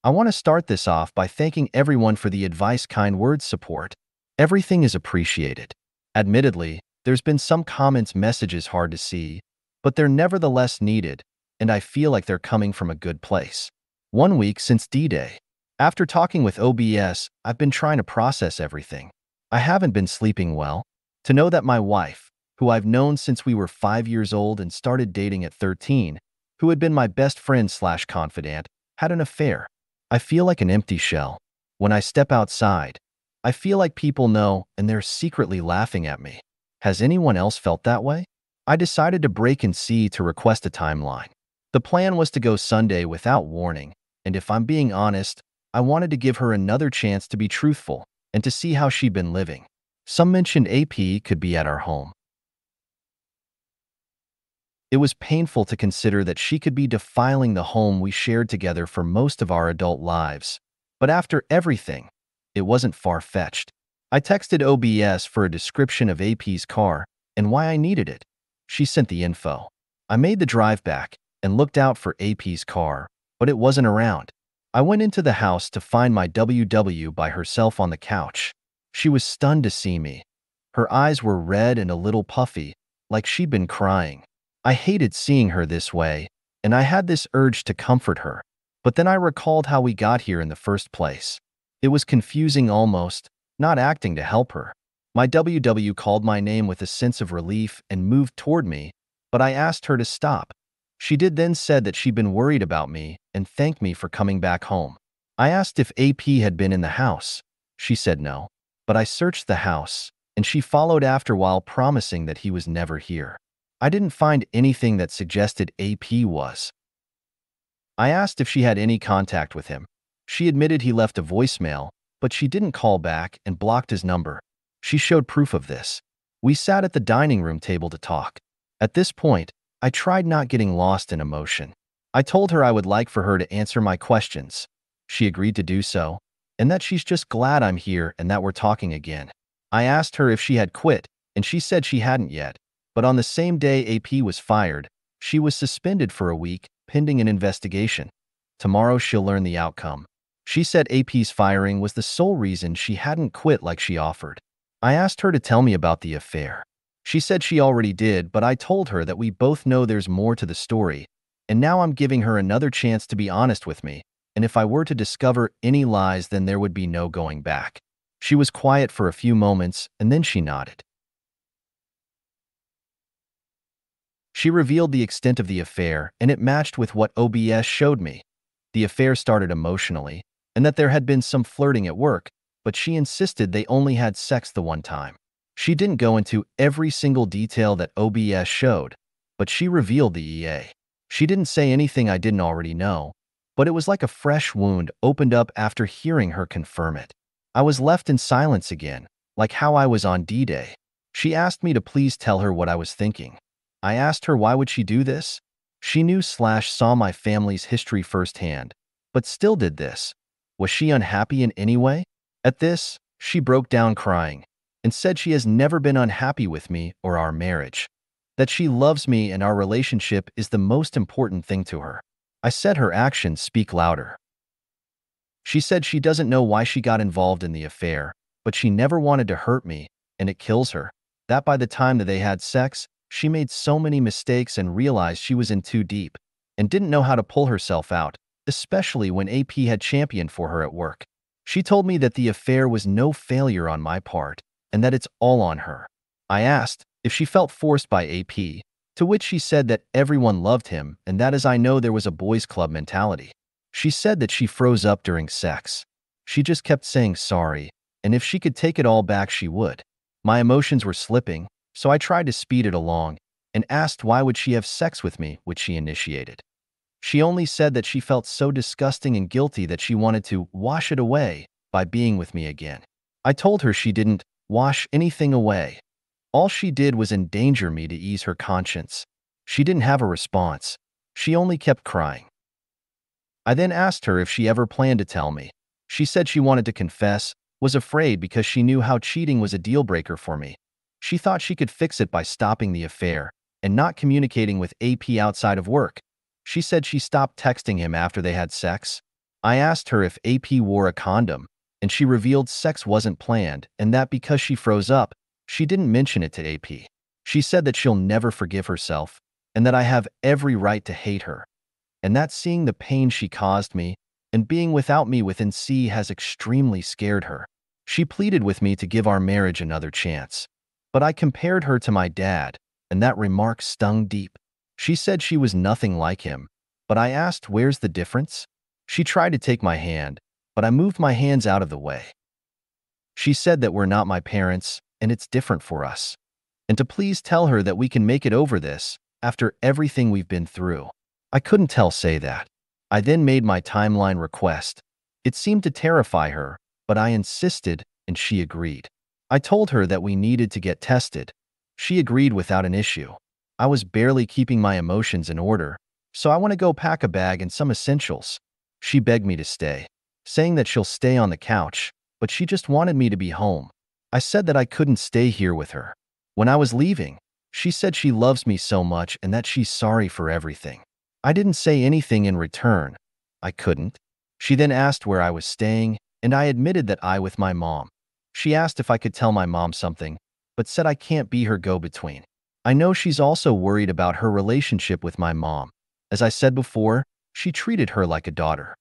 I want to start this off by thanking everyone for the advice, kind words, support. Everything is appreciated. Admittedly, there's been some comments, messages hard to see, but they're nevertheless needed, and I feel like they're coming from a good place. 1 week since D-Day. After talking with OBS, I've been trying to process everything. I haven't been sleeping well. To know that my wife, who I've known since we were 5 years old and started dating at 13, who had been my best friend/confidant, had an affair. I feel like an empty shell. When I step outside, I feel like people know and they're secretly laughing at me. Has anyone else felt that way? I decided to break and see to request a timeline. The plan was to go Sunday without warning, and if I'm being honest, I wanted to give her another chance to be truthful and to see how she'd been living. Some mentioned AP could be at our home. It was painful to consider that she could be defiling the home we shared together for most of our adult lives. But after everything, it wasn't far-fetched. I texted OBS for a description of AP's car and why I needed it. She sent the info. I made the drive back and looked out for AP's car, but it wasn't around. I went into the house to find my WW by herself on the couch. She was stunned to see me. Her eyes were red and a little puffy, like she'd been crying. I hated seeing her this way, and I had this urge to comfort her. But then I recalled how we got here in the first place. It was confusing almost, not acting to help her. My WW called my name with a sense of relief and moved toward me, but I asked her to stop. She did, then said that she'd been worried about me and thanked me for coming back home. I asked if AP had been in the house. She said no, but I searched the house, and she followed after while promising that he was never here. I didn't find anything that suggested AP was. I asked if she had any contact with him. She admitted he left a voicemail, but she didn't call back and blocked his number. She showed proof of this. We sat at the dining room table to talk. At this point, I tried not getting lost in emotion. I told her I would like for her to answer my questions. She agreed to do so, and that she's just glad I'm here and that we're talking again. I asked her if she had quit, and she said she hadn't yet. But on the same day AP was fired, she was suspended for a week, pending an investigation. Tomorrow she'll learn the outcome. She said AP's firing was the sole reason she hadn't quit like she offered. I asked her to tell me about the affair. She said she already did, but I told her that we both know there's more to the story, and now I'm giving her another chance to be honest with me, and if I were to discover any lies, then there would be no going back. She was quiet for a few moments, and then she nodded. She revealed the extent of the affair, and it matched with what OBS showed me. The affair started emotionally, and that there had been some flirting at work, but she insisted they only had sex the one time. She didn't go into every single detail that OBS showed, but she revealed the EA. She didn't say anything I didn't already know, but it was like a fresh wound opened up after hearing her confirm it. I was left in silence again, like how I was on D-Day. She asked me to please tell her what I was thinking. I asked her why would she do this? She knew/saw my family's history firsthand, but still did this. Was she unhappy in any way? At this, she broke down crying and said she has never been unhappy with me or our marriage, that she loves me and our relationship is the most important thing to her. I said her actions speak louder. She said she doesn't know why she got involved in the affair, but she never wanted to hurt me, and it kills her. That by the time that they had sex, she made so many mistakes and realized she was in too deep and didn't know how to pull herself out, especially when AP had championed for her at work. She told me that the affair was no failure on my part and that it's all on her. I asked if she felt forced by AP, to which she said that everyone loved him and that as I know there was a boys' club mentality. She said that she froze up during sex. She just kept saying sorry, and if she could take it all back she would. My emotions were slipping, so I tried to speed it along and asked why would she have sex with me, which she initiated. She only said that she felt so disgusting and guilty that she wanted to wash it away by being with me again. I told her she didn't wash anything away. All she did was endanger me to ease her conscience. She didn't have a response. She only kept crying. I then asked her if she ever planned to tell me. She said she wanted to confess, was afraid because she knew how cheating was a deal breaker for me. She thought she could fix it by stopping the affair and not communicating with AP outside of work. She said she stopped texting him after they had sex. I asked her if AP wore a condom, and she revealed sex wasn't planned and that because she froze up, she didn't mention it to AP. She said that she'll never forgive herself and that I have every right to hate her, and that seeing the pain she caused me and being without me within C has extremely scared her. She pleaded with me to give our marriage another chance, but I compared her to my dad, and that remark stung deep. She said she was nothing like him, but I asked where's the difference? She tried to take my hand, but I moved my hands out of the way. She said that we're not my parents, and it's different for us, and to please tell her that we can make it over this after everything we've been through. I couldn't say that. I then made my timeline request. It seemed to terrify her, but I insisted, and she agreed. I told her that we needed to get tested. She agreed without an issue. I was barely keeping my emotions in order, so I want to go pack a bag and some essentials. She begged me to stay, saying that she'll stay on the couch, but she just wanted me to be home. I said that I couldn't stay here with her. When I was leaving, she said she loves me so much and that she's sorry for everything. I didn't say anything in return. I couldn't. She then asked where I was staying, and I admitted that I with my mom. She asked if I could tell my mom something, but said I can't be her go-between. I know she's also worried about her relationship with my mom. As I said before, she treated her like a daughter.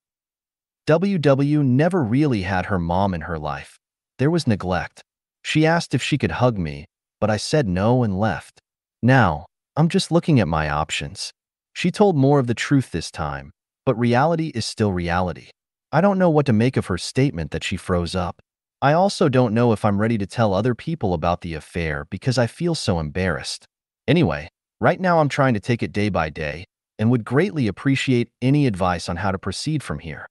WW never really had her mom in her life. There was neglect. She asked if she could hug me, but I said no and left. Now, I'm just looking at my options. She told more of the truth this time, but reality is still reality. I don't know what to make of her statement that she froze up. I also don't know if I'm ready to tell other people about the affair because I feel so embarrassed. Anyway, right now I'm trying to take it day by day and would greatly appreciate any advice on how to proceed from here.